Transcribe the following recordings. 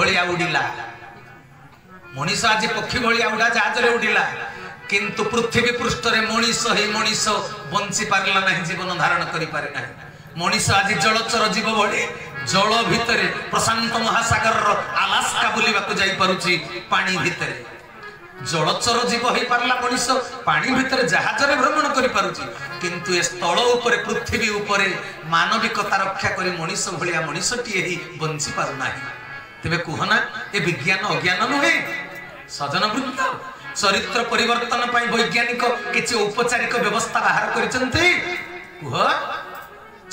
भलिया उड़िला मनीष आज पक्षी भलिया उड़ा जहाज उड़िला किंतु पृथ्वी पृष्ठ रे मनीष ही मनीष बंची पारला नहीं जीवन धारण करि पारे नहीं मनीष आज जलचर जीव भली जल भितर प्रशांत महासागर आलास्का बुलिबा को जाई पारुची पानी भितर जलचर जीव हो पारला मनीष पानी भितर जहाज रे भ्रमण करि पारुची किंतु ए स्थल ऊपर पृथ्वी ऊपर मानविकता रक्षा करी मनीष भलिया मनीषटीए ही बंची पारु नाही तेबे कहना ए विज्ञान अज्ञान नुहे सजन वृंद चरित्र परिवर्तन पाई वैज्ञानिक किछि औपचारिक व्यवस्था बाहर करिसंती कुह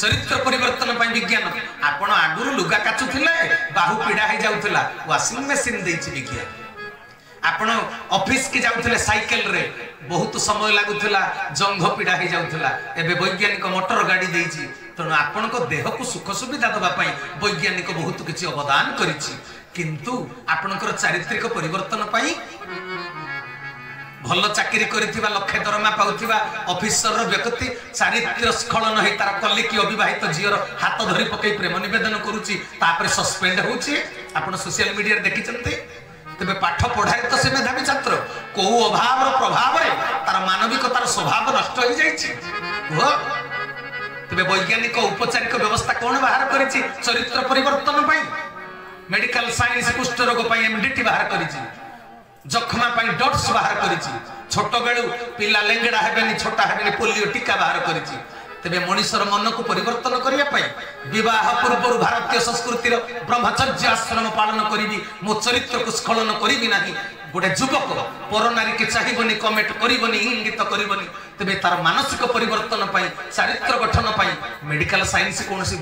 चरित्र परिवर्तन पाई विज्ञान आपण आगुरु लुगा काचुथिले बाहु पीड़ा हे जाउथला वाशिंग मशीन देछि विज्ञान आपण ऑफिस के जाउथले साइकिल रे बहुत समय लागुथला जंघ पीड़ा हे जाउथला एबे वैज्ञानिक मोटर गाड़ी देछि तनो आपण को देह को सुख सुविधा दबा पाई वैज्ञानिक बहुत किछि अवदान करिछि किंतु आपणकर चारित्रिक परिवर्तन पाई भल चाकरी करिथिबा लक्ष्य दरमा पाउथिबा ऑफिसर व्यक्ति चारित्र स्खलन है तार कलिकी अविवाहित झीर हाथ धरी पकई प्रेम निवेदन करूची तापर सस्पेंड होउची आपण सोशल मीडिया रे देखिचंती तबे पाठ पढ़ाई तो से मेधावी छात्र को अभाव प्रभाव रे तार मानविकतार स्वभाव नष्ट हो जाइछि हो तबे वैज्ञानिक औपचारिक व्यवस्था कोन बाहर करिछि चरित्र परिवर्तन पाई मेडिकल साइंस कुष्ठ रोग पाई एमडीटी बाहर करिछि जखमा पाई डॉट्स बाहर करिछि छोट बेलु पिला लेंगड़ा हेबेनी छोटा हेबेनी पोलियो टीका बाहर करिछि तबे मनुष्यर मन को परिवर्तन करिया पाई विवाह पूर्व भारतीय संस्कृतिर ब्रह्मचर्य आश्रम पालन करिवि मो चरित्र को स्खलन करिवि नाही गोटे युवक पर नारी के चाहिबनी कमेंट करिवनी इंगित करिवनी तबे तार मानसिक परिवर्तन पाई चारित्र गठन पाई मेडिकल साइंस कोनसी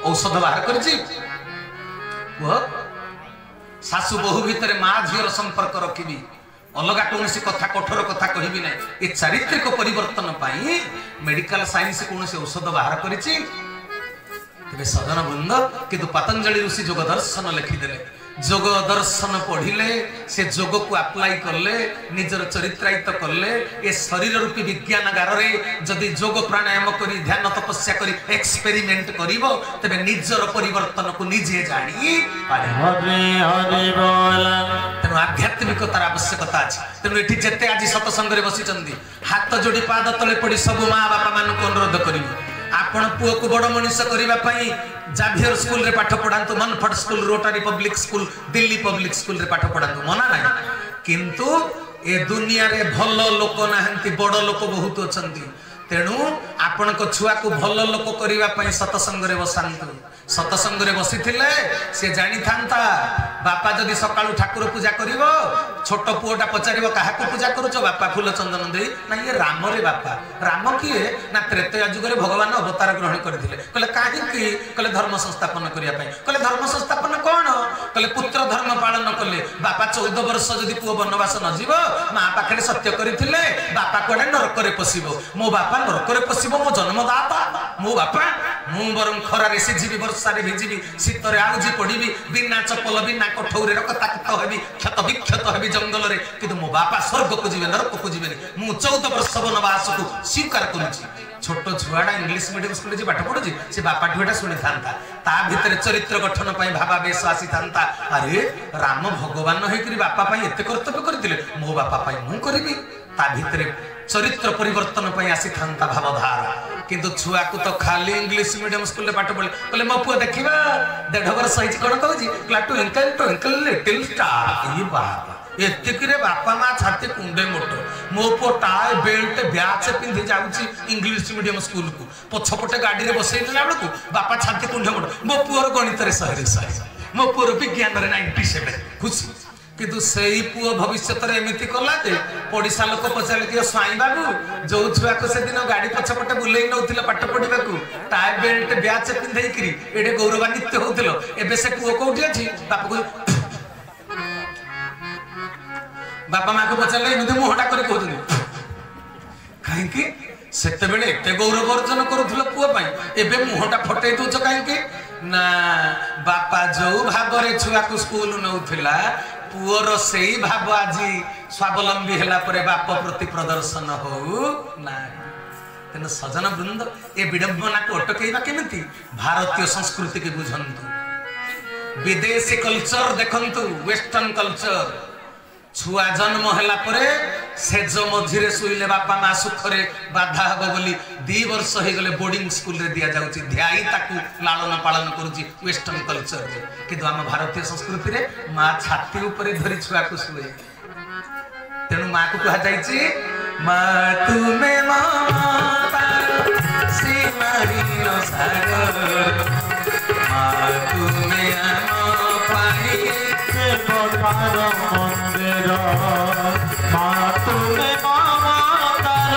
औषध बाहर करिछि वो सासु बहु भितर माँ झीर संपर्क रखी अलग कौन कथा कठोर कथा कहबी ना ये चारित्रिक परिवर्तन पाई मेडिकल साइंस कौन औषध बाहर करिछि तेबे सजन वृंद किंतु पतंजलि ऋषि योग दर्शन लिखिदेले जोग दर्शन पढ़िले से जोग को अप्लाई करले निजर चरित्रायित करले ए शरीर रूपी विज्ञानगार रे जदि जोग प्राणायाम करी ध्यान तपस्या करी एक्सपेरिमेंट करिवो तबे निजर परिवर्तन को निजे जानी पारे हरे हरे बोल तेनु आध्यात्मिकतार आवश्यकता अछि तेनु एठी जेते आज सत्संग रे बसी चंदी हाथ जोड़ी पाद तले पड़ी सब मां बापा मान को अनुरोध करिवो आपण पुओ को बड़ मनुष्य करिबा पई जाभियर स्कूल रे पाठ पढ़ांतु मनफट school Rotary public school Delhi public school रे पाठ पढ़ांतु मना नाही किंतु ए दुनिया रे भल लोक नाहंती बड़ लोक बहुत अछंती तेणु आपण को छुआ को भल लोक करिबा पई सत्संग रे बसांतु सत्संग रे बसी थिले से जानि थांता बापा जदि सकाळु ठाकुर पूजा करिवो छोट पुओटा पचारिवो काहा को पूजा करूचो बापा फूल चंदन देई ना ये राम रे बापा राम किए ना त्रेतया युग रे भगवान अवतार ग्रहण करथिले कहले काहे कि कहले धर्म संस्थापन करिया पई कहले धर्म संस्थापन कोन कहले पुत्र धर्म पालन कले बापा 14 वर्ष जदि पुओ वनवास न जीवो मां पाखरे सत्य करथिले बापा कोडे नरक रे पसिबो मो बापा नरक रे पसिबो मो जन्मदाता मो बापा मु बरम खरा रे सिजिबी वर्षा रे भिजिबी शीत रे आउजी पडिबी बिना चप्पल बिना कठौरे रक्ताक्त हेबी क्षत विक्षत हेबी जंगल रे किंतु मो बापा स्वर्ग को जीवे नरक को जीवे मु 14 वर्ष वनवास को स्वीकार करूची छोट छुआडा इंग्लिश मीडियम स्कूल जे पाठ पढुची से बापा ठुएटा सुनि थांता ता भितर चरित्र गठन पई भावावेश आसी थांता अरे राम भगवान होइकरी बापा पई एते कर्तव्य करथिले मो बापा पई मु करबी ता भितर चरित्र परिवर्तन पई आसी थांता भावधारा किंतु छुआ को तो खाली इंग्लिश मीडियम स्कूल रे पाठ पढले कहले मो पुआ देखिबा 1.5 वर्ष सहित कोन कहूजी क्लाटू इंकल लिटिल स्टार ई बाबा एतिकरे बापा मां छाती कुंडे मोटो मो पो टाई बेल्ट ब्याच पिंधि जाउची इंग्लिश मीडियम स्कूल को पछपटे गाड़ी रे बसैला बेलको बापा छाती कुंडे मोटो मो पुअर गणित रे 100 मो पुअर विज्ञान रे 97 खुशी किंतु सेही पुओ भविष्य रे एमिति कला जे पड़िसा लोक पचाले कि स्वाई बाबू जो छुआ को से दिन गाड़ी पछपटे बुलेई नउथिला पाठ पढिबा को टाई बेल्ट ब्याच पिंधै करी एडे गौरवान्वित होउथिलो एबे से पुओ कोठी अछि बापा को बापा माँ को पचारे एमती मुहटा कर कहीं सेते बेले एते गौरव अर्जन करुथुल पुओ पई एबे मुहटा फटै दोछ कहीं ना बापा जो भाव रे छुआ को स्कूल नउथिला पुओर सेही भाव आज स्वावलंबी हैला परे बाप प्रति प्रदर्शन हो ना तेन सजन वृंद ए विडंबना को अटकैबा केमिति भारतीय संस्कृति के बुझंतु विदेशी कल्चर देखंतु वेस्टर्न कल्चर छुआ जन्म हैला परे सेज मझिरे सुइले बापा माँ सुखरे बाधा हब बोली 2 वर्ष हो गले बोर्डिंग स्कूल रे दिया जाउची ध्याई ताकू लालन पालन करूची वेस्टर्न कल्चर रे किंतु हम भारतीय संस्कृति रे माँ छाती ऊपर धरी छुआ को सुए तेनु माँ को कहा जाइची माँ तुमे ममता सीमाहीन सागर माँ तुमे आम पाई देवतार मंदिर माँ तुमे ममतार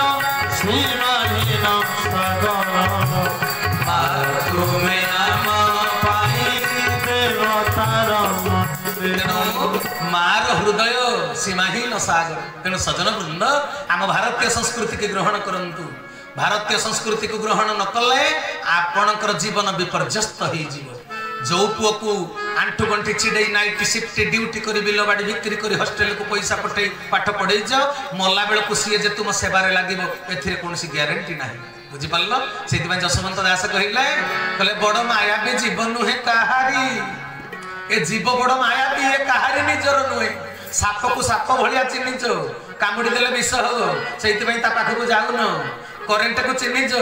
सीमाहीन सागर माँ तुमे आम पाई देवतार मंदिर मार हृदय सीमाहीन सागर तेणु सजन वृंद आम भारतीय संस्कृति की ग्रहण करंतु भारतीय संस्कृति को ग्रहण न कले आपणकर जीवन विपर्यस्त हो जो पुओ को आंठू गंठी चिड़ई नाइट शिफ्ट ड्यूटी कर बिल बाड़ी बिक्री कर हॉस्टेल को पैसा पठे पाठ पढ़े जाओ मला बेल को सी जे तुम सेवार लगे ए ग्यारंटी ना बुझिपार से जशवंत दास कहले बड़ माया भी जीवन नुहे कहारी ए जीव बड़ माया भी ये कहारी निजर नुहे साप को साप भाया चिन्हिच कामुड़ी देले विष हो से पाखक जाऊन करेन्ट को चिन्हिच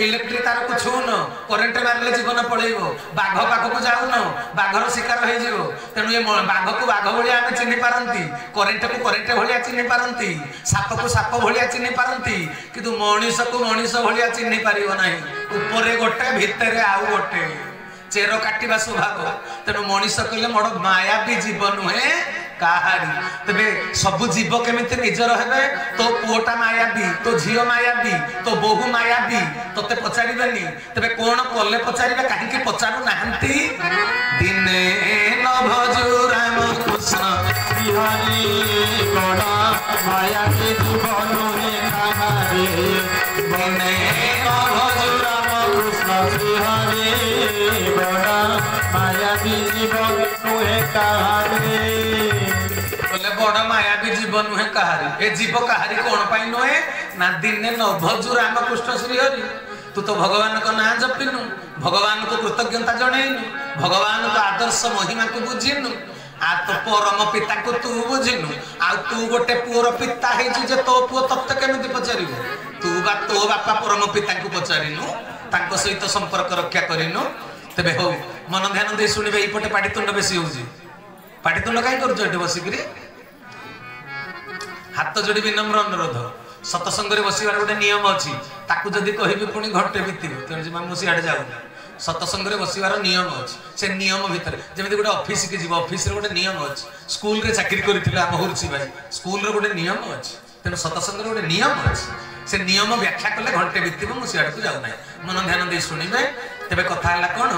इलेक्ट्रिक तार को छून करेन्ट मारे जीवन पड़ेब बाघ पाखक जाऊन बाघर शिकार हो तेणु ये बाघ को बाघ भाया आम चिन्ह पारती करेन्ट को करेन्ट भाया चिन्ह पारती साप को साप भाया चिन्ह पारती किंतु मनीष को मनीष भाया चिन्ह पार ना उपरे गोटे भितर आउ गोटे चेर काटिबा स्वभाव तेणु मनीष कहले मोर माया भी जीव नुहे कहारी तेरे सबु जीव केमिति निजर हेबे तो पुओटा मायाबी तो झील मायाबी तो बोहू मायाबी तोते पचारिबेनी तेरे कौन कले पचारिबे काहेकि पचारु नाहंती दिने न भजु राम कृष्ण बिहारी बड़ा माया के जीवन है कहारी दिने न भजु राम कृष्ण बिहारी बड़ा माया के जीवन है कहारी बड़ माया भी जीव नुहे कहारी ए जीव कहारी कौन पाई नुहे ना दिने न भजु रामकृष्ण श्रीहरि तू तो भगवान को ना जपिनु भगवान को कृतज्ञता जनइनु भगवान को आदर्श महिमा को बुझिनु आ तो परम पिता को तू बुझिनु आ तू गोटे पुओर पिता है जे तो पुओ तत्ते केमिति पचारिबो तो बापा परम पिता को पचारिनु तांको सहित संपर्क रक्षा करिनु तबे हो मन ध्यान दे सुनिबे इपटे पाटितुंड बेसी होउजी पाटितुंड काई करजो एटे बसिकरी हाथ जोड़ी विनम्र अनुरोध सतसंग बसवार गोटे नियम अच्छी ताकू जदि कहबी पुणी घंटे बीतव मुझे सियाड़े जाऊनी सतसंग बसवार नियम अच्छी से नियम भितर जमी गोटे ऑफिस की जीव ऑफिस गोटे नियम अच्छी स्कूल रे चाकरी करथिले आम हुर्सी भाई स्कूल गोटे नियम अच्छी तेणु सतसंग गोटे नियम अच्छी से नियम व्याख्या कले घंटे बीतव मुझे सियाड़ को जाऊना मन ध्यान दे शुणवे तेरे कथा है कौन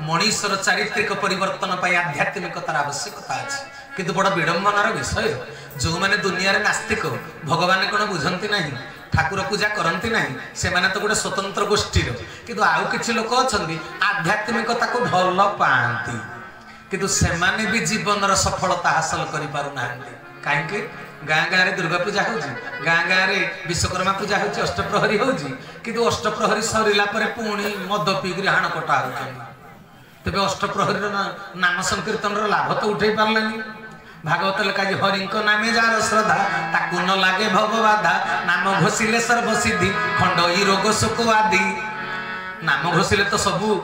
मनीषर चारित्रिक परिवर्तन आध्यात्मिकतार आवश्यकता अच्छी किंतु बड़ विडंबनार विषय जो मैंने दुनिया रे नास्तिक भगवान कौन बुझंती नहीं ठाकुर पूजा करती नहीं से माने तो गोटे स्वतंत्र गोष्ठी किंतु आउ किछि लोक अछंती आध्यात्मिकता को भल पाती किंतु से माने भी जीवन सफलता हासिल करि पारु नाहंती काहेकि गाँ गाँ रे दुर्गा पूजा होउची गाँ गाँ रे विश्वकर्मा पूजा होउची अष्टप्रहरी होउची किंतु अष्टप्रहरी सरिला परे पुणी मद पीकरी हाण कटा होउची तेबे अष्टप्रहरी नाम संकीर्तन लाभ तो उठे पारलेनी भागवत लेखा हरिंक नामे जार श्रद्धा ताकू न लागे भव बाधा नाम घोषिले सर्वसिद्धि खंडई रोग शोक आदि नाम घोषिले तो सबू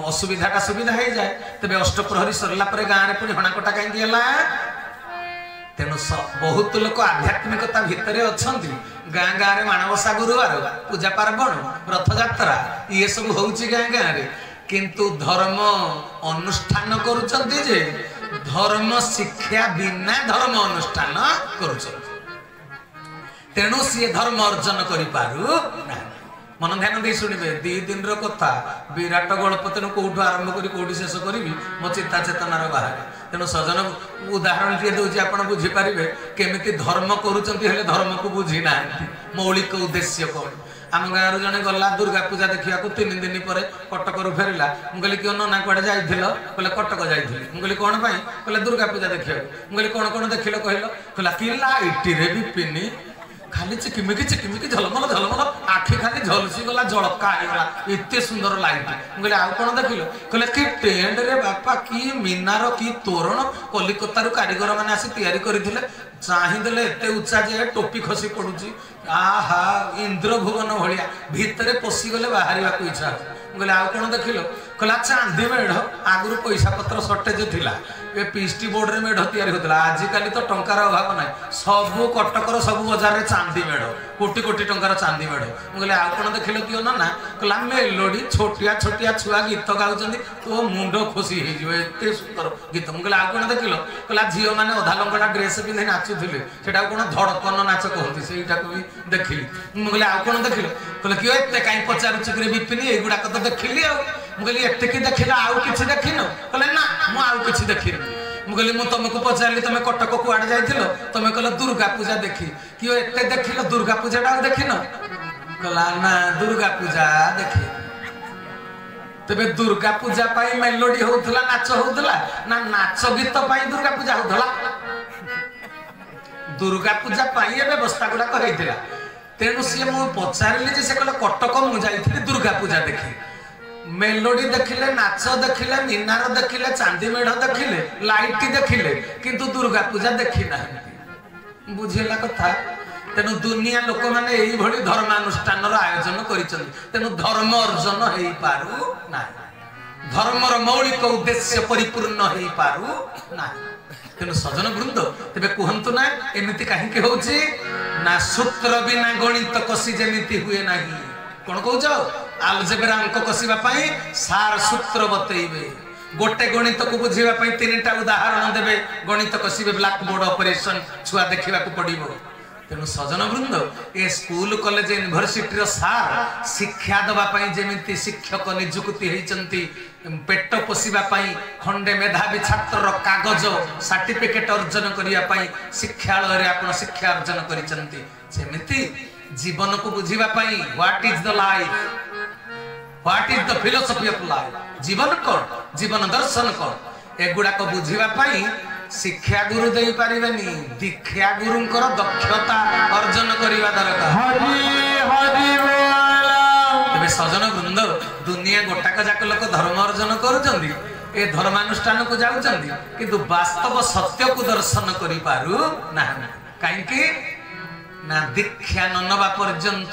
असुविधा सुविधा हो जाए तेबे अष्टप्रहरी सरला परे गाँ रे पुणी हणाकटा कहीं तेणु बहुत लोक आध्यात्मिकता भितर अच्छा गाँ गाँ रे माणवसा गुरुवार पूजा पार्वण रथयात्रा ये सब होउची गाँ गाँ रे किंतु धर्म अनुष्ठान करुचंती जे धर्म शिक्षा बिना धर्म अनुष्ठान करुचंती तेणु सी धर्म अर्जन करि पारु ना मन ध्यान दे शुणवे 2 दिन कथा विराट गल्प तेणु कौटू आरंभ करी कौटी शेष करी मो चिंता चेतनार बाहर तेणु सजन उदाहरण टे दूसरी आप बुझीपारे केमी धर्म करुँच धर्म को बुझी ना मौलिक उद्देश्य कौन आम गाँव जड़े गला दुर्गा पूजा देखा 3 दिन पर कटक फेरला मुझे क्यों नना कड़े जाइल कहले कटक जाइली मुझे कौन कहले दुर्गा पूजा देखा मुझे कौन कौन देख कहला कि लाइट रे भी पिनी खाली चिकिमिकी झलमल झलमल आखि खाली झलसी गला जड़का आईगला एते सुंदर लाइट बोले आउ कौन देख कहले कि टेंट रे बापा कि मीनार कि तोरण कलिकतारू कारीगर मैंने आसी तैयारी करथिले चाहिदेले एते उच्चा जे टोपी खसी पड़ुची आहा इंद्र भुवन भलिया भितरे पसी गले बाहरिया को इच्छा बोले आउ कौन देख कहला चांदी मेढ़ आगुरी पैसा पत्र सर्टेज थिला ए पीएसटी बोर्ड रे मेढ़ तैयारी होतला आजिकाली तो टंकार अभाव ना सबू कटकर सबू बाजार रे चांदी मेढ़ कोटी कोटी टंकार चांदी मेढ़ बोले आउ कौन देख कियो ना कहला मेलोडी छोटिया छोटिया छुआ गीत गाउचंदी तो मुंड खुशी हे जिवे एते सुंदर गीत बोले आउ कौन देखिलो कहला झियो माने अधा लंगड़ा ड्रेस पिंधि नाचुथिले सेटा कोन धड़कन नाच कहंती सेटा को भी देखिली बोले आउ कौन देखिलो कहले कियो एते काई पचारु चिकरे बिपिनी एगुडा को तो देखिली आ मुगली एते की देखिला आउ किछि देखिनो कहले ना मु आउ किछि देखिनी मुगली मु तुमको पचारली तुम कटक कुआडे जाइथिलो तुम कहलो दुर्गा पूजा देखी कियो एते देखिलो दुर्गा पूजाटा देखिनो कहला ना दुर्गा पूजा देखी तबे दुर्गा पूजा पाई मेलोडी होउथला नाच होउथला ना नाच गीत पाई दुर्गा पूजा होउथला दुर्गा पूजा पाई ए व्यवस्था गुडा करैथिला तेनु से मु पचारली जे से कहलो कटक मु जाइथिली दुर्गा पूजा देखी मेलोडी देखिले नाच देखिले मीनार देखिले चांदी मेढ़ देखिले लाइट देखिले किंतु दुर्गा पूजा देखी ना बुझेला कथा तेनु दुनिया लोक माने एई भली धर्मानुष्ठान आयोजन करिसथि तेनु धर्म अर्जन हेई पारु ना धर्मर मौलिक उद्देश्य परिपूर्ण हेई पारु ना तेनु सजन वृंद तेबे कहंतु ना एमिति काहे के होची ना सूत्र बिना गणित कसी जेमिति हुए नाही कोन कहउछ अलजेब्रा अंक कसिबा पई सार सूत्र बतैबे गोटे गणित को बुझीबा पई तीनटा उदाहरण देबे गणित कसिबे ब्लैक बोर्ड ऑपरेशन छुआ देखिबा को पड़िबो तेनु सजन वृंद ए स्कूल कॉलेज यूनिवर्सिटी रो सार शिक्षा दबा पई जेमिति शिक्षक नियुक्ति हेचंती पेट पोषिबा पई खंडे मेधावी छात्र कागज सर्टिफिकेट अर्जन करिया पई शिक्षालय रे आपण शिक्षा अर्जन करिसंती जेमिति जीवन को बुझीबा पई what is the life what is the philosophy of life जीवन कोन जीवन दर्शन कोन एगुडा को बुझीबा पई शिक्षा गुरु दे पारिबेनी दीक्षा गुरुंकर दक्षता अर्जन करिवा दरकार हरि हरि बोला तबे सजन वृंद दुनिया गोटाक जाक लोक धर्म अर्जन करूचंदी ए धर्मानुष्ठान को जाउचंदी किंतु वास्तव सत्य को दर्शन करि पारु ना काहे कि ना दीक्षा न नबा पर्यंत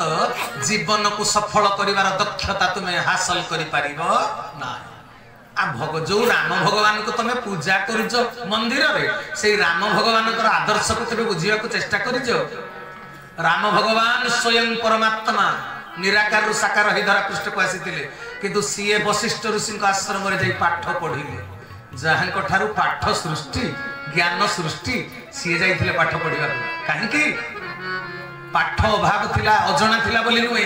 जीवन को सफल करिवार दक्षता तुमे हासिल करि पारिबो ना आ जो राम भगवान को तुम पूजा करुच मंदिर रे से राम भगवान आदर्श को तुम बुझा चेष्टा करिच राम भगवान स्वयं परमात्मा निराकार रु साकार ही धरा पृष्ठ को आसीथिले किंतु सीए वशिष्ठ ऋषि आश्रम रे जाई पाठ पढ़िले जहां ठारू पाठ सृष्टि ज्ञान सृष्टि सीए जाइथिले पाठ पढ़िबा काहे कि पाठ अभाव थिला अजଣା थिला बोली नुए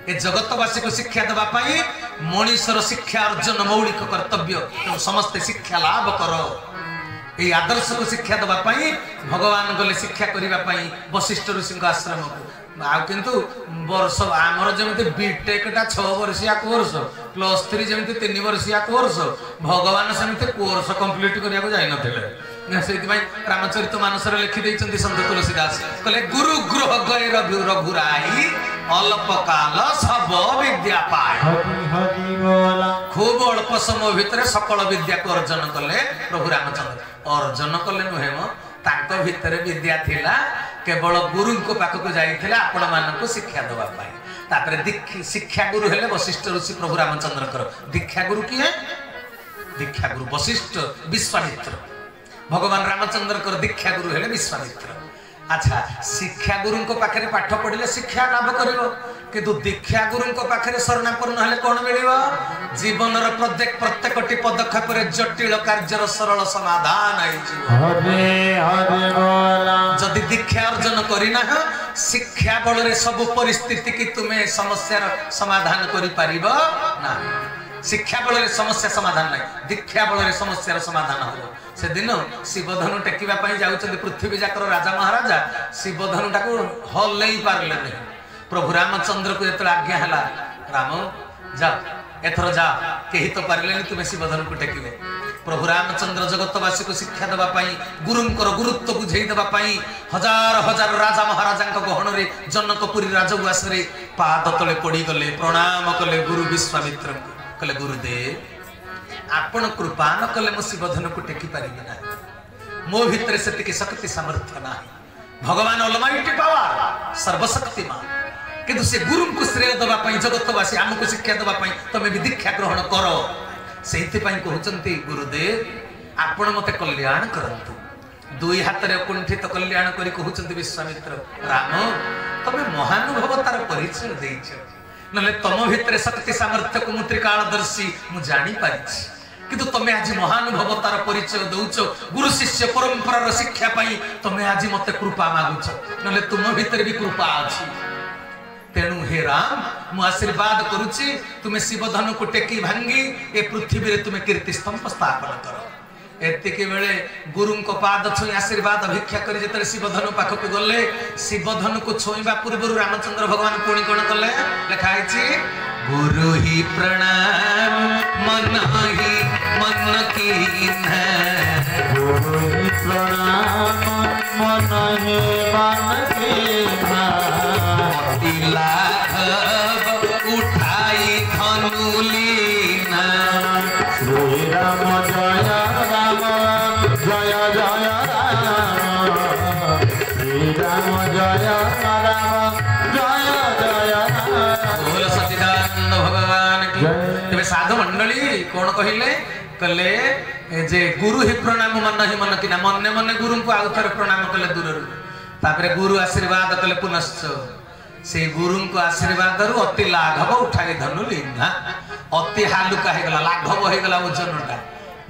ए जगतवासी को शिक्षा देबा पई मनुष्यर शिक्षा अर्जन मौलिक कर्तव्य तो समस्त शिक्षा लाभ कर ए आदर्श को शिक्षा देबा पई भगवान गले शिक्षा करिबा पई वशिष्ठ ऋषि आश्रम को आ किंतु वर्ष आमर जेमति बीटेक टा 6 वर्षिया कोर्स प्लस 3 जेमति 3 वर्षिया कोर्स भगवान सेमति कोर्स कंप्लीट करिया को जाय नथिले से रामचरित मानस लिखि देइछन्ति संत तुलसीदास कहले गुरु गृह गए रघुराई अल्प काल सब विद्या पाए हरि हरि बोला खूब अल्प समय भितर सकल विद्या को अर्जन कले प्रभु रामचंद्र अर्जन कले नुहे मो तांको भितर विद्या थिला केवल गुरु को पाख को जाइथिला आपण मानको शिक्षा देबा पाए तापरे शिक्षा गुरु हेले वशिष्ठ ऋषि प्रभु रामचंद्र कर दीक्षा गुरु की है दीक्षा गुरु वशिष्ठ विश्वामित्र भगवान रामचंद्र कर दीक्षा गुरु हेले विश्वामित्र अच्छा शिक्षा गुरु को पाखरे पाठ पढ़िले शिक्षा लाभ करिवो किंतु दीक्षा गुरु को पाखरे शरणापन्न हेले कोन मिलिवो जीवन रो प्रत्येकटी पदक्षेप रे जटिल कार्यर सरल समाधान आइ जीव हरि हरि बोला जदि दीक्षा अर्जन करिना शिक्षा बल रे सब परिस्थिति की तुमे समस्या समाधान करि परिबो ना शिक्षा बल समस्या समाधान नहीं दीक्षा बल समस्या समाधान हो से दिन शिवधनु टेकिबा पई जाउछन पृथ्वी जाकर राजा महाराजा शिवधनु टाको हल नहीं पारले नहीं प्रभु रामचंद्र को एत आज्ञा हला राम जा एथर जा केही तो पारले नहीं तुमे शिवधनु को टेकिबो प्रभु रामचंद्र जगतवासी को शिक्षा देवा गुरुंकर गुरुत्व बुझे देवाई हजार हजार राजा महाराजा गहन रे जनकपुरी राजउआस रे पाद तले पड़ी गले प्रणाम कले गुरु विश्वामित्र कले गुरुदेव आपण कृपा न कले मो शिवधन को टेकी पारि ना मो भितर से शक्ति सामर्थ्य ना भगवान अलमाइटी पावर सर्वशक्तिमान किंतु से गुरु को श्रेय देवाई जगतवासी आमको शिक्षा देवाई तमें भी दीक्षा ग्रहण कर से कहते गुरुदेव आपण मते कल्याण करंतु दुई हाथ रे कुंठित कल्याण करी कहते विश्वामित्र राम तमें महानुभवतार परिचय देइछ नले तम भितर शक्ति सामर्थ्य को त्रिकालदर्शी मु जानी पारिछि किंतु तमें आज महानुभवतार परिचय दौच गुरु शिष्य परंपरार शिक्षा पाई तमें आज मते कृपा मागुछ नले तुम भितर भी कृपा अछि तेणु हे राम मु आशीर्वाद करुछि तुम्हें शिवधनु को टेकी भांगी ए पृथ्वी रे तुम्हें कीर्ति स्तंभ स्थापन करो एतिके बेले गुरु को पाद छुई आशीर्वाद भिक्षा करी जेतरे शिवधनु पाखक गले शिवधनु को छुईबा पूर्व रामचंद्र भगवान पुणी कोन कले लिखा है गुरु ही प्रणाम मन की गुरु ही प्रणाम मन की लाघव उठाई धनुलीना श्री राम जय राम जय जय राम श्री राम जय राम जय जय राम बोल सच्चिदानंद भगवान की तेरे साधु मंडली कौन कहले कले जे गुरु ही प्रणाम मन की ना मने मने गुरु को आउ थरे प्रणाम कले दूर तापरे गुरु आशीर्वाद कले पुनश्च से गुरु को आशीर्वाद अति लाघव उठाई धनु लीना अति हालुका हो गला लाघव हो गला ओजनटा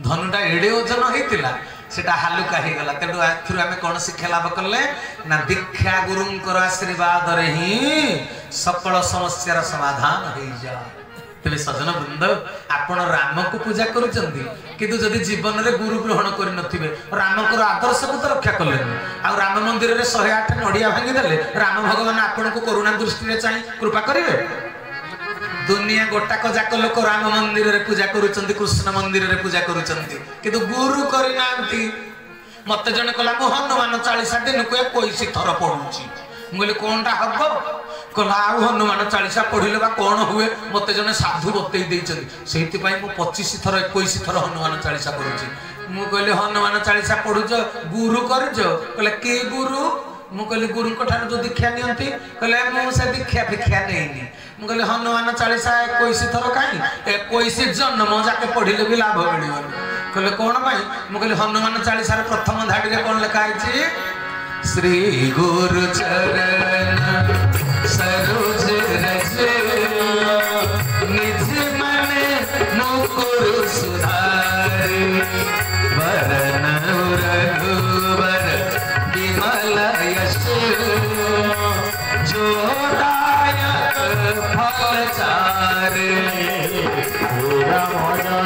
धनुटा एडे ओजन होइतिला सेटा हालुका हो गला तेणु आथिरु आमे कोन शिक्षा लाभ कले ना दीक्षा गुरुंकर आशीर्वाद रे ही सकल समस्यार समाधान हो जा तेरे सजन वृंद आपण राम को पूजा करुचंदी किंतु जदि जीवन रे गुरु ग्रहण करि नथिबे राम को आदर्श को तो रक्षा करले आ राम मंदिर रे 108 नडिया भांगी देले राम भगवान आपण को करुणा दृष्टि रे चाहि कृपा करिवे दुनिया गोटाक जाक लोक राम मंदिर रे पूजा करुचंदी कृष्ण मंदिर रे पूजा करुचंदी किंतु गुरु करि नांती मते जने कला मो हनुमान 40 दिन को 21 थर पढुची मुले कोनटा हबो कला हनुमान 40 पढ़िले बा कौन हुए मते जने साधु बतई देइछन सेति पई मु 25 थर 21 थर हनुमान 40 पढुची मु कहले हनुमान 40 पढुछ गुरु करज कहले के गुरु मु कहले गुरु को ठार जो दीक्षा नियंती कहले मु से दीक्षा भिक्षा नेइनी मु कहले हनुमान 40 21 थर काई 21 जन्म जाके पढ़िले भी लाभ मिलिबन कहले कोन भाई मु कहले हनुमान 40 रे प्रथम धाडी रे कोन लिखा आइछि श्री गुरु चरण सरोज रज निज मन मुकुर सुधारे वरण रघुवर विमल यश जो दायक फल चारे राम जय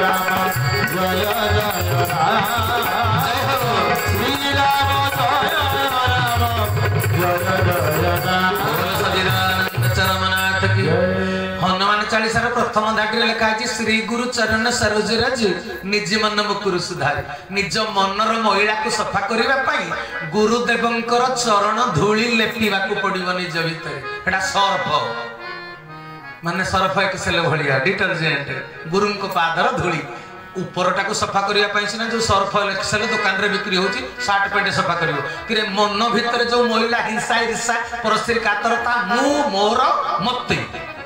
राम जय जय राम श्री राम हनुमान 40 प्रथम धाटी लिखा है श्री गुरु चरण सरोज रज निज मन मुकुर सुधारे निज मनर महिला को सफा करने गुरुदेवंकर चरण धूली लेपिबा को पड़िबो निज भितर एटा सर्फ माने सर्फ एक्सेल भलिया डिटर्जेंट गुरु को पादर धूली उपरटा को सफा करने सीना जो सर्फ एक्सेल दुकान रे बिक्री होची शर्ट पैंट सफा करियो कि मन भितर जो महिला हिंसा ईर्षा परस्त्री कातरता मु मोर मते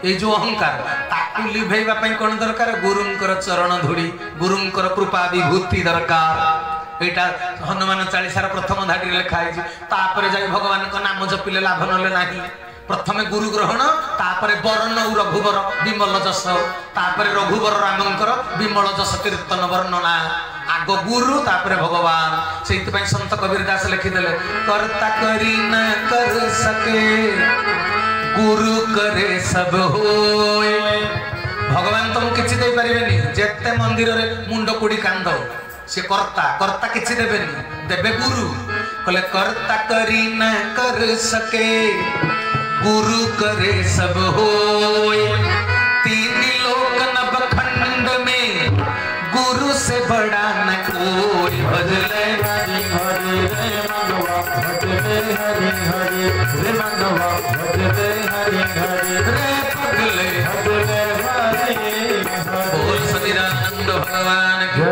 ए जो अहंकार ताकू लिभेइबा पई कोन दरकार गुरुंकर चरण धूली गुरुंकर कृपा विभूति दरकार एटा हनुमान 40 प्रथम धाडी लिखा है तापरे जाई भगवान को नाम जपिले लाभ नले नाही प्रथमे गुरु ग्रहण तापरे वरण रघुवर विमल जस तापरे रघुवर रामंकर विमल जस कीर्तन वर्णना आग गुरु तापरे भगवान सेति पई संत कबीरदास लिखिदेले करता करी न कर सके गुरु करे सब होए भगवान तुम किछि दे परिबेनी जेते मंदिर रे मुंड कुडी कांद से करता करता किछि देबेनी देबे गुरु कहले करता करी न कर सके गुरु करे सब होए तीन लोक नवखंड में गुरु से हरि हरि रे माधवा भजते हरि हरि रे माधवा भजते हरि हरि रे पगले भजते हरि बोल सच्चिदानंद भगवान की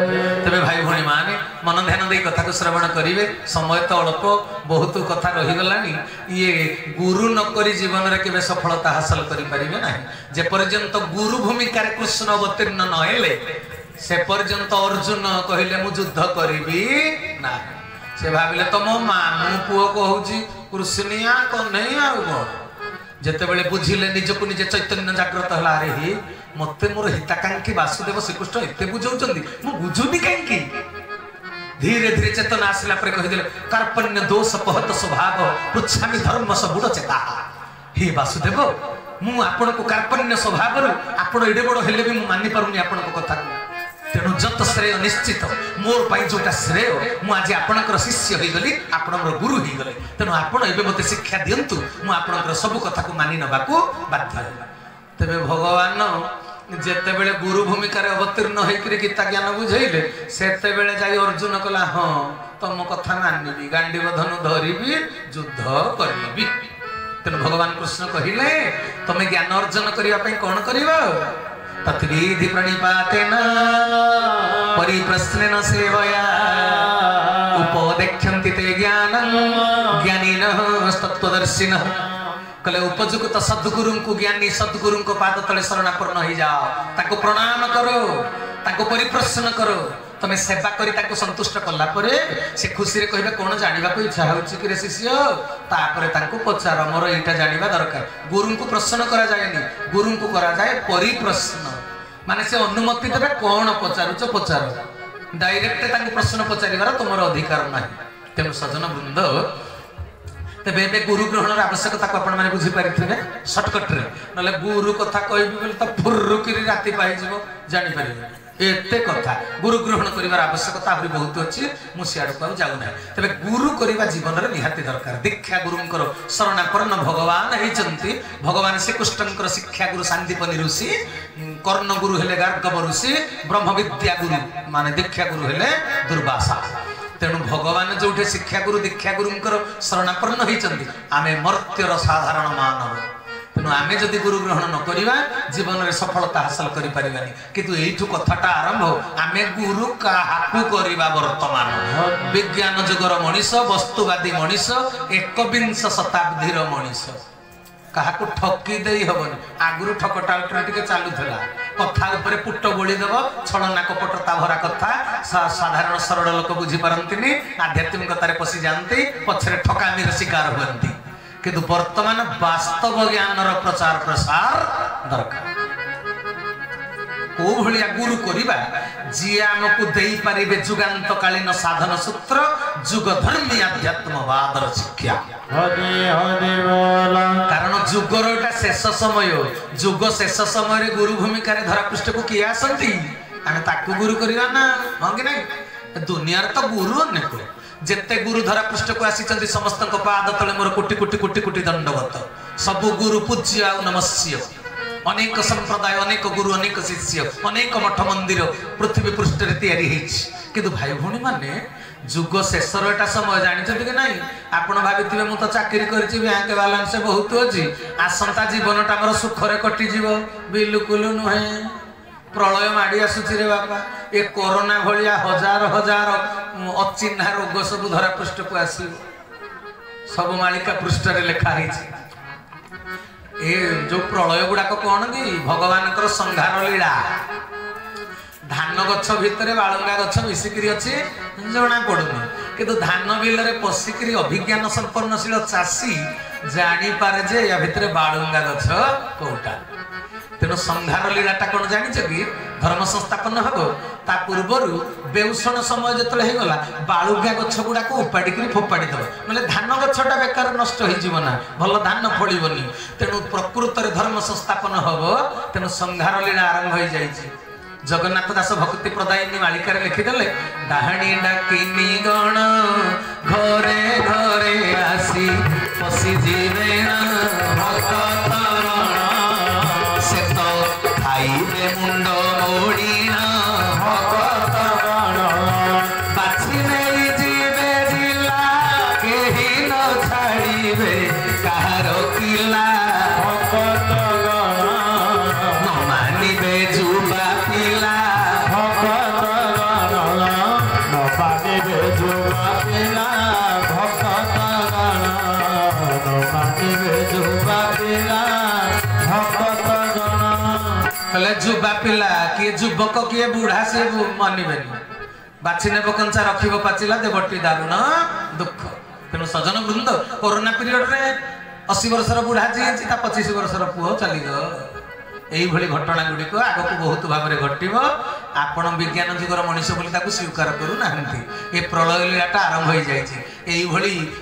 तबे भाई भणी माने मन ध्यान दे कथा को श्रवण करिवे समय तो अल्प बहुत कथा रही गलानी ये गुरु न करी जीवन रे केबे सफलता हासिल करि परिबे नाही जे पर्यंत गुरु भूमिका रे कृष्ण अवतीर्ण न हेले से पर्यंत अर्जुन कहले मु युद्ध करिबी ना से भाबिले तो मो मामू पुओ कहूची कृष्णिया कन्हैया आ जेते बेले बुझिले निजको निजे चैतन्य जागृत हला रे ही मते मोर हिताकांक्षी वासुदेव श्रीकृष्ण एते बुझौचंदी मु बुझुनी कांकी धीरे धीरे चेतना आसला पर कहिदेले कार्पण्य दोष पहत स्वभाव पृच्छामि धर्म सबुड चेता हे वासुदेव मु आपण को कार्पण्य स्वभाव आपण एडे बड़ हेले भी मु मानि पारुनी आपण को कथा तेणु जत श्रेय निश्चित मोर पाई जोटा श्रेय मु आज आपणकर शिष्य हो गली आपण मोर गुरु हो गले तेणु आपण एबे मते शिक्षा दियंतु मु आपणकर सब कथा को मानि नबाकू बाध्य तबे भगवान जेते बेले गुरु भूमिका रे अवतीर्ण होइकरी गीता ज्ञान बुझैले सेते बेले जाई अर्जुन कला हां तम कथा मानिबी गांडीव धनु धरिबी युद्ध करबी तेणु भगवान कृष्ण कहिले तमे ज्ञान अर्जन करिया पई कोन करिवो तत्विधि प्रणिपातेन परिप्रश्नेन सेवया उपदेक्षन्ति ते ज्ञानं ज्ञानिनः तत्त्वदर्शिनः कले उपयुक्त सद्गुरु को ज्ञानी सद्गुरु को पाद तले शरणापन्न हो जाओ ताको प्रणाम करो ताको परिप्रश्न करो तमे सेवा करी ताको संतुष्ट कला परे से खुशी रे कहबे कोन जानिबा को इच्छा होछि कि रे शिष्य तापरे ताको पचार मोर एटा जानिबा दरकार गुरु को प्रश्न करा जायनी गुरु को करा जाय परिप्रश्न माने से अनुमति देबे कोन पचारुच पचार डायरेक्ट ताको प्रश्न पचारिबार तुमर अधिकार नाही तेनु सजन वृंद तेबे एबे गुरु ग्रहणर आवश्यकता को आपण माने बुझी पारिथिबे शॉर्टकट रे नले गुरु कथा कहबी बोले त फुर्रुकिरी राती पाई जीवो जानि परिबे एते कथा गुरु ग्रहण करिवार आवश्यकता आहुरी बहुत अछि मु सियाड को जाउ ना तबे गुरु करिवा जीवन रे निहाती दरकार दीक्षा गुरुंकर शरणापन्न भगवान हेचंती भगवान श्री कृष्णंकर शिक्षा गुरु सांदीपनि ऋषि कर्ण गुरु हेले गार्गव ऋषि ब्रह्म विद्या गुरु माने दीक्षा गुरु हेले दुर्वासा तेणु भगवान जोठे शिक्षा गुरु दीक्षा गुरुंकर शरणापन्न होइचंदी आमे मर्त्यर साधारण मानव तेणु आमे जदि गुरु ग्रहण न करिवा जीवन रे सफलता हासिल करि परिबानी किंतु एठु कथाटा आरंभ आमे गुरु काहाकू करिवा वर्तमान विज्ञान जुगर मनीष वस्तुवादी मनीष 21 शताब्दीर मनीष काहाकू ठकी देई हबनी आगुरु ठकटा उठरे टिके चालुथला कथा ऊपर पुट्ट बोली देव छलना कपट ता भरा कथा साधारण सरल लोक बुझी पारंतिनी आध्यात्मिकतारे पसी जानती पछरे ठकामीर शिकार हुअंती किंतु वर्तमान वास्तव ज्ञानर प्रचार प्रसार दरकार को भलिया गुरु करिबा जी हमकु देई परिबे जुगांतकालीन साधन सूत्र जुग धर्मी आध्यात्मवादर शिक्षा हरि हरि बोला कारण जुगर एटा शेष समय जुग शेष समय रे गुरु भूमिका रे धरा पृष्ठ को किया आसंती आमे ताकू गुरु करिवा ना हां कि नहीं दुनिया रे तो गुरु अनेक जेते गुरु धरा पृष्ठ को आसीचंती समस्त पाद तले मोर कोटि कोटि कोटि कोटि दंडवत सब गुरु पूज्य आ नमस्य अनेक संप्रदाय अनेक गुरु अनेक शिष्य अनेक मठ मंदिर पृथ्वी पृष्ठ रे तयारी हेछि किंतु भाई भौणी माने जुग शेषर एटा समय जानिछथि कि नाही आपण भाबिथिबे मु तो चाकरी करछि बैंक बैलेंस बहुत अछि आसंता जीवनटा हमर सुख रे कटि जीवो बिल्कुल नहे प्रलय माडी आसुछि रे बाबा ए कोरोना भलिया हजार हजार अचिन्हा रोग सब धरा पृष्ठ को आसी सब मालिका पृष्ठ रे लेखा रहिछि ए जो प्रलय गुडाक कौन कि भगवान संहार लीला धान गछ भितर बालुंगा गछ मिसिकी अच्छे जना पड़ुनी किंतु धान बिल में पशिकी अभिज्ञान संपन्नशील चाषी जापारे जे या भितर बालुंगा गछ कौटा तेणु संहार लीलाटा कौन जानिछ कि धर्म संस्थापन हम ता पूर्वर बेउषण समय जो होगा बालुगा गछ गुड़ाक उपाड़ी फोपाड़ी दब ना धान गछटा बेकार नष्ट होना भल धान फड़बनी तेणु प्रकृत धर्म संस्थापन हम तेणु संहार लीला आरंभ हो जाए जगन्नाथ दास भक्ति प्रदायिनी मालिका लिखिदे डाहाणी डाकिनी गण घरे घरे आसी पशि जीवे से तो खाइबे मुंड मोड़ी बाछी नहीं युवा पिला किए युवक किए बुढ़ा से मानबेनी बाछी नेब कंचा रखिब पाचिला देवटी दारुण दुख तेणु सजन वृंद कोरोना पीरियड रे 80 वर्षर बुढ़ा जी 25 वर्षर पुओ चलीगला यही घटना गुड़िक आग को बहुत भाव में घटव आपण विज्ञान जुगर मनीष बोली स्वीकार करूना ये प्रलय लीलाटा आरंभ हो जाए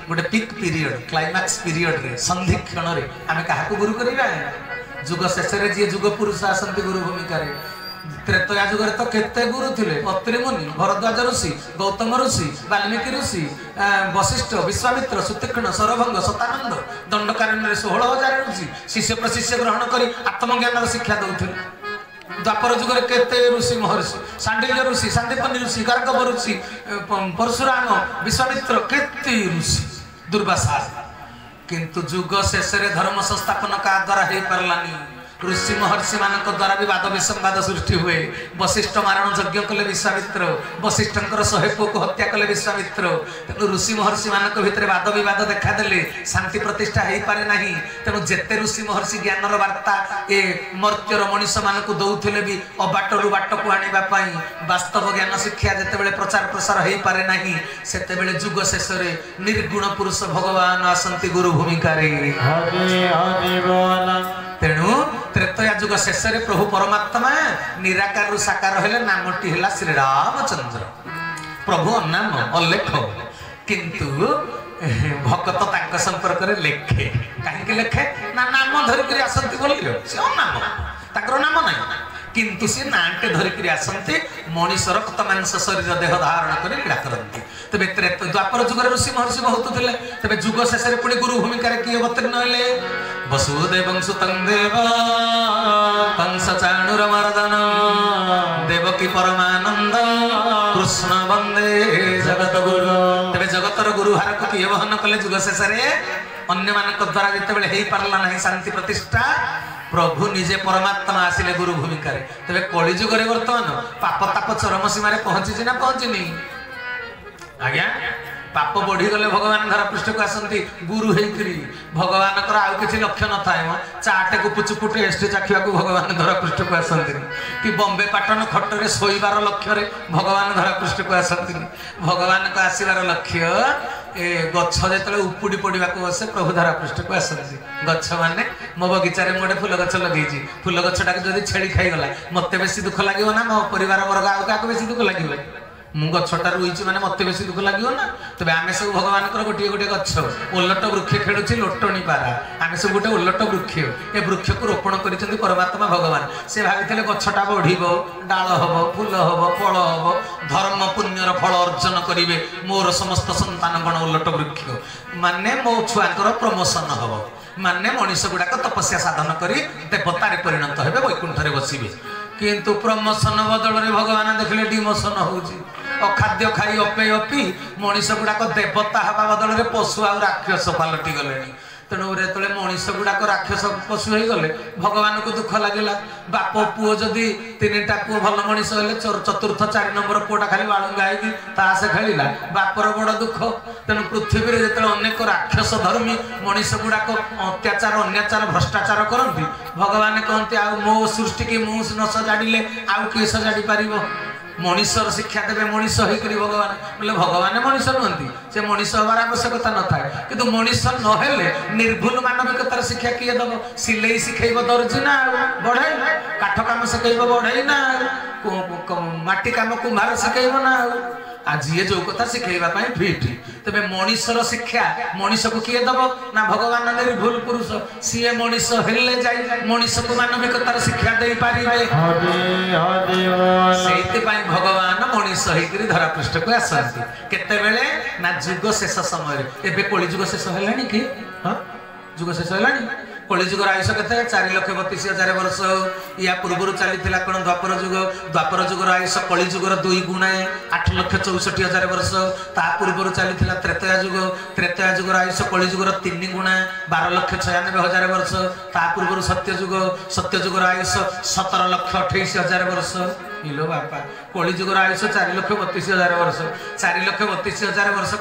गोटे पिक पीरियड क्लाइमैक्स पीरियड रे संधि क्षण रे आम क्या गुरु करवा जुग शेष में जी जुग पुरुष आसती गुरु भूमिका त्रेतया जुगर तो केते गुरु थे अत्रि मुनि भरद्वाज ऋषि गौतम ऋषि वाल्मीकि ऋषि वशिष्ठ विश्वामित्र सुतीक्ष्ण सरभंग सतानंद दंडकारण्य 16,000 ऋषि शिष्य प्रशिष्य ग्रहण कर आत्मज्ञान शिक्षा दौले द्वापर जुगर केते ऋषि महर्षि सांडिल्य ऋषि सांदीपनि ऋषि गार्गव ऋषि परशुराम विश्वामित्र केते ऋषि दुर्वासा किंतु जुग शेष में धर्म संस्थापन का द्वारा हो पारानी ऋषि महर्षि मान द्वारा भी वाद विसंवाद सृष्टि हुए वशिष्ठ मारण यज्ञ कले विश्वामित्र वशिष्ठंकर 100 पुओ को हत्या कले विश्वामित्र तेणु ऋषि महर्षि मान भितर वाद विवाद देखादेले शांति प्रतिष्ठा हो पारे ना तेणु जेते ऋषि महर्षि ज्ञानर वार्ता ए मर्त्यर मनीष मान दौले भी अबाटरू बाट को आने वास्तव ज्ञान शिक्षा जिते प्रचार प्रसार हो पारे ना से जुग शेष में निर्गुण पुरुष भगवान आसंती गुरु भूमिका तेणु त्रेतया जुग शेष में प्रभु परमात्मा निराकार साकार हेले नामटी है श्रीरामचंद्र प्रभु नाम अलेख किंतु भक्त तांका संपर्क में लेखे कहीं लेखे ना नाम धरिक आसती बोल से नाम ताकर नाम ना किंतु सी नाटे धरिक आसती मनीष रक्त मांस शरीर देह धारण कर लीला करती तेरे द्वापर जुगर ऋषि महर्षि बहुत थे तेरे जुग शेष में पुणी गुरु भूमिका किए अवतीर्ण हेले वसुदेव सुतं देव कंस चाणूरमर्दन देवकी परमानंद कृष्ण वंदे जगत गुरु तेरे जगतर गुरु हार को किए वहन कले जुग शेष में अन्य मान द्वारा जिते हो पारा ना शांति प्रतिष्ठा प्रभु निजे परमात्मा आसिले गुरु भूमिका तेरे कलिजुग बर्तमान पाप ताप चरम सीमार पहुंची ना पहुंचनी आज्ञा पाप बढ़ी गले भगवान धरा पृष्ठ को आसती गुरु होकरी भगवान आउ किसी लक्ष्य न थाए चाटे को पुचुपु टेस्ट चाखा भगवान धरा पृष्ठ को आसती कि बम्बे पाटन खटरे शोबार लक्ष्य भगवान धरा पृष्ठ को आसती भगवान को आसबार लक्ष्य ए गछ जो उपुड़ी पड़ा बसे प्रभु धरा पृष्ठ को आसती गछ मैंने मो बगीचार गोटे फूल गछ लगे फूल गछटा जब छेड़ी खाईगला मत बेसी दुख लगे ना मो परिवार वर्ग आउ क्या बेसी दुख लगे मु गछटा रुईची माने मत बेसी दुख लगे ना तबे आमे सब भगवान गोटे गोटे गछ ओलट वृक्ष खेलुची लोटणी पारा आमे सब गोटे ओलट वृक्ष ए वृक्ष को रोपण करिसेंती परमात्मा भगवान से भाविथिले गछटा बढ़िबो डाल हबो फूल हबो फल हबो धर्म पुण्यर फल अर्जन करिवे मोर समस्त संतान गण ओलट वृक्ष माने मो छुआकर प्रमोशन हबो माने मनीष गुड़ाक तपस्या साधन करी देवतारे परिणत हेबे वैकुंठरे बसिबे किंतु प्रमोशन बदल में भगवान देखले डिमोशन होउची अखाद्य खाई अपेय पी मनीष गुड़ाक देवता हवा बदल में पशु आ राक्षस पलटि गले तेणु जो मनीष गुड़ाक राक्षस पशु हो गले भगवान को दुख लगे बाप पुओ जदि 3टा पुओ भल मनीष हेले चतुर्थ 4 नंबर पुओटा खाली बालुंगा होगी ताश खेला बापर बड़ दुख तेणु पृथ्वी में जो अनेक राक्षस धर्मी मनीष गुड़ाक अत्याचार अन्याचार भ्रष्टाचार करती भगवान कहते आ मो सृष्टि की मु न सजाड़े आउ किए सजाड़ी पार मनीषर शिक्षा देवे मनीष होकर भगवान बोले भगवान मनीष नुहति से मनीष हबार आवश्यकता न था कि मनीष नहेले निर्भुल मानविकतार शिक्षा किए दब सिले शिखेब दर्जी ना बढ़े काठ कम शिखेब बढ़े ना माटी कम कुम्हार शिखेब ना आज ये जो कथा शिखेबा फिट तेरे मनीषर शिक्षा मनीष को किए दब ना भगवान निर्भुल पुरुष सीए मनीष हेले जाए मनीष को मानविकतार शिक्षा दे पारे से भगवान मनीष होकर धरा पृष्ठ को आसती केतेबेले ना जुग शेष समय एबे कली जुग शेष है कि हाँ जुग शेष है कलिजुगर आयुष के 4,32,000 वर्ष या पूर्व चली कौन द्वापर जुगर आयुष कलिजुगर 2 गुणा 8,64,000 वर्ष ता पूर्व चली त्रेतया जुगर आयुष कलिजुगर 3 गुणा 12,96,000 वर्ष ता पूर्व सत्यजुगर आयुष 17,28,000 वर्ष इलो बापा कलिजुगर आयुष 4,32,000 वर्ष 4,32,000 वर्ष